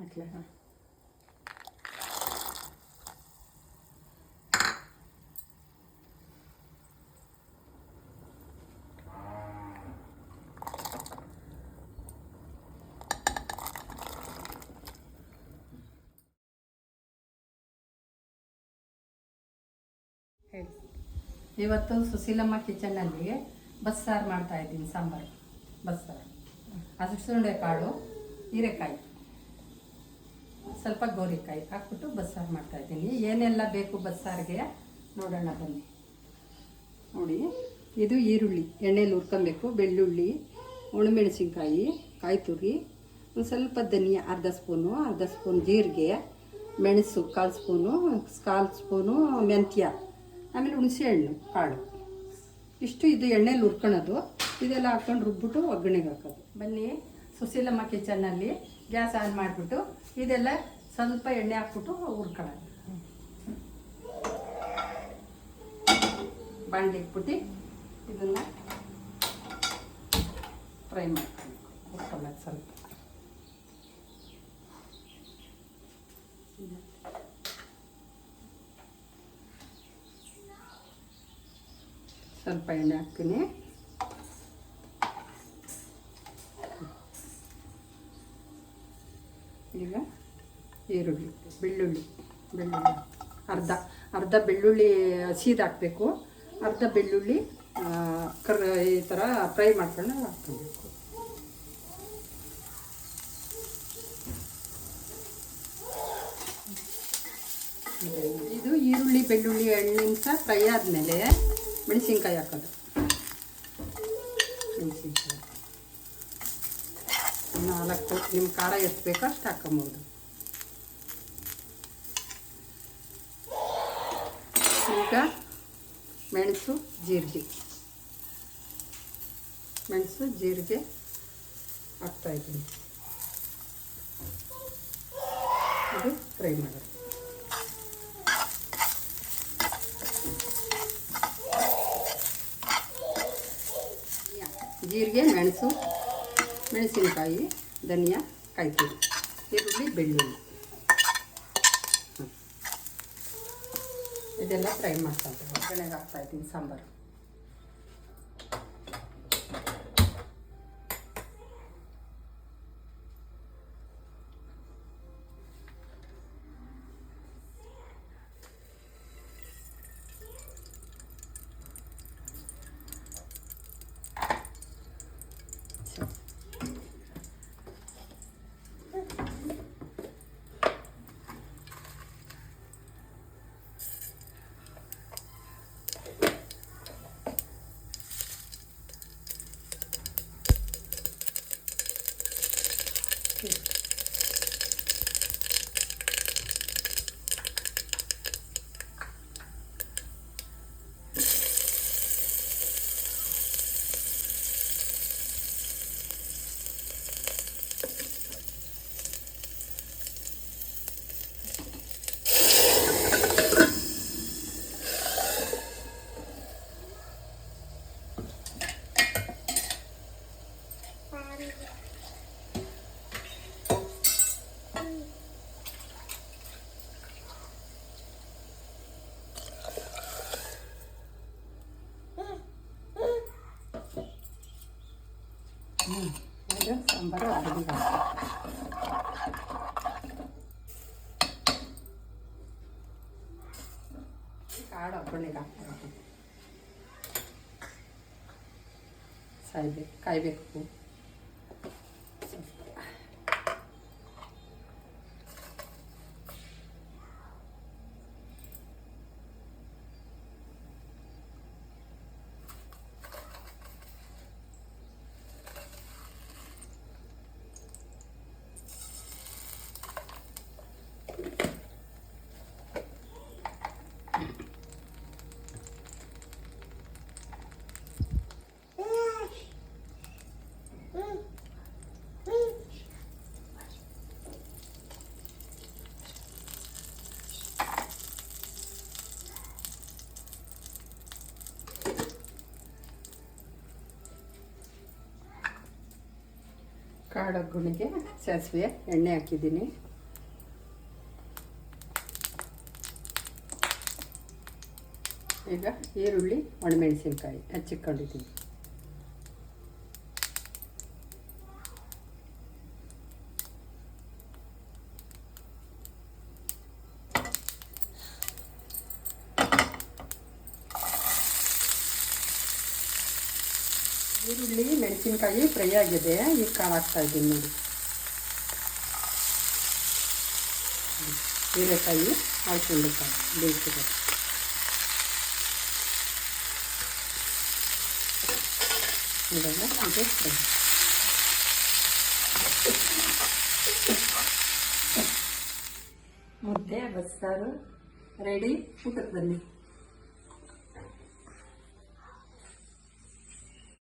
ಹಾಕ್ಲಾ? ಇವತ್ತು ಸುಶೀಲಮ್ಮ ಕಿಚನ್ನಲ್ಲಿ ಬಸ್ಸಾರು ಮಾಡ್ತಾಯಿದ್ದೀನಿ. ಸಾಂಬಾರು ಬಸ್ಸಾರು, ಹಸಿರುಂಡೆ ಕಾಳು, ಹೀರೆಕಾಯಿ, ಸ್ವಲ್ಪ ಗೋರಿಕಾಯಿ ಹಾಕ್ಬಿಟ್ಟು ಬಸ್ಸಾರು ಮಾಡ್ತಾಯಿದ್ದೀನಿ. ಏನೆಲ್ಲ ಬೇಕು ಬಸ್ಸಾರಿಗೆ ನೋಡೋಣ ಬನ್ನಿ. ನೋಡಿ, ಇದು ಈರುಳ್ಳಿ ಎಣ್ಣೆಲಿ ಹುರ್ಕೊಬೇಕು, ಬೆಳ್ಳುಳ್ಳಿ, ಒಣಮೆಣಸಿನ್ಕಾಯಿ, ಕಾಯಿ ತುರಿ, ಒಂದು ಸ್ವಲ್ಪ ಧನಿಯಾ ಅರ್ಧ ಸ್ಪೂನ್ ಜೀರಿಗೆ, ಮೆಣಸು ಕಾಲು ಸ್ಪೂನು ಮೆಂತ್ಯ, ಆಮೇಲೆ ಹುಣಸೆ ಹಣ್ಣು ಕಾಳು, ಇಷ್ಟು ಇದು ಎಣ್ಣೆಲಿ ಹುರ್ಕೊಳೋದು. ಇದೆಲ್ಲ ಹಾಕ್ಕೊಂಡು ರುಬ್ಬಿಟ್ಟು ಒಗ್ಗರಣೆಗೆ ಹಾಕೋದು. ಬನ್ನಿ, ಸುಶೀಲಮ್ಮ ಕಿಚನ್ನಲ್ಲಿ ಗ್ಯಾಸ್ ಆನ್ ಮಾಡಿಬಿಟ್ಟು ಇದೆಲ್ಲ ಸ್ವಲ್ಪ ಎಣ್ಣೆ ಹಾಕ್ಬಿಟ್ಟು ಹುರ್ಕೊಳ್ಳೋದು. ಬಾಂಡೆ ಇಟ್ಬಿಟ್ಟು ಇದನ್ನು ಫ್ರೈ ಮಾಡ್ಕೊಂಡು ಹುರ್ಕೊಳ್ಳೋದು. ಸ್ವಲ್ಪ ಎಣ್ಣೆ ಹಾಕ್ತೀನಿ. ಈಗ ಈರುಳ್ಳಿ, ಬೆಳ್ಳುಳ್ಳಿ ಅರ್ಧ ಬೆಳ್ಳುಳ್ಳಿ ಹಸಿದು ಹಾಕಬೇಕು, ಅರ್ಧ ಬೆಳ್ಳುಳ್ಳಿ ಈ ಥರ ಫ್ರೈ ಮಾಡ್ಕೊಂಡು ಹಾಕ್ಕೊಬೇಕು. ಇದು ಈರುಳ್ಳಿ ಬೆಳ್ಳುಳ್ಳಿ 2 ನಿಮಿಷ ಫ್ರೈ ಆದಮೇಲೆ ಮೆಣಸಿನ್ಕಾಯಿ ಹಾಕೋದು. ಮೆಣಸಿನ್ಕಾಯಿ 4, ನಿಮ್ಮ ಖಾರ ಎಷ್ಟು ಬೇಕೋ ಅಷ್ಟು ಹಾಕೊಬೋದು. ಈಗ ಮೆಣಸು ಜೀರಿಗೆ ಹಾಕ್ತಾಯಿದ್ದೀನಿ. ಇದು ಫ್ರೈ ಮಾಡೋದು. ಜೀರಿಗೆ, ಮೆಣಸು, ಮೆಣಸಿನಕಾಯಿ, ಧನಿಯಾ, ಕಾಯಿ ತುರಿ, ಈರುಳ್ಳಿ, ಬೆಳ್ಳುಳ್ಳಿ ಇದೆಲ್ಲ ಫ್ರೈ ಮಾಡ್ಕೊಳ್ತೀವಿ. ಒಗ್ಗರಣೆಗೆ ಹಾಕ್ತಾಯಿದ್ದೀನಿ ಸಾಂಬಾರು. ಇದು ಸಾಂಬಾರು ಅಡುಗೆ ಕಾಳು ಒಗ್ಗರಣೆಗೆ ಹಾಕ್ತಾರೆ. ಕಾಯಬೇಕು. ಕಾಳು ಒಗ್ಗರಣೆಗೆ ಸಾಸಿವೆ ಎಣ್ಣೆ ಹಾಕಿದ್ದೀನಿ. ಈಗ ಈರುಳ್ಳಿ ಒಣಮೆಣಸಿನ್ಕಾಯಿ ಹಚ್ಚಿಕೊಂಡಿದ್ದೀನಿ. ಈರುಳ್ಳಿ ಮೆಣಸಿನ್ಕಾಯಿ ಫ್ರೈ ಆಗಿದೆ. ಈಗ ಕಾಳು ಹಾಕ್ತಾಯಿದ್ದೀನಿ ನೋಡಿ. ಹೀರೆಕಾಯಿ ಹಾಕ್ಕೊಂಡಿರ್ತಾರೆ ಬೇಯಿಸಿದೆ. ಇವಾಗ ಇದು ಫ್ರೈ. ಮುದ್ದೆ ಬಸ್ಸಾರು ರೆಡಿ. ಊಟಕ್ಕೆ ಬನ್ನಿ.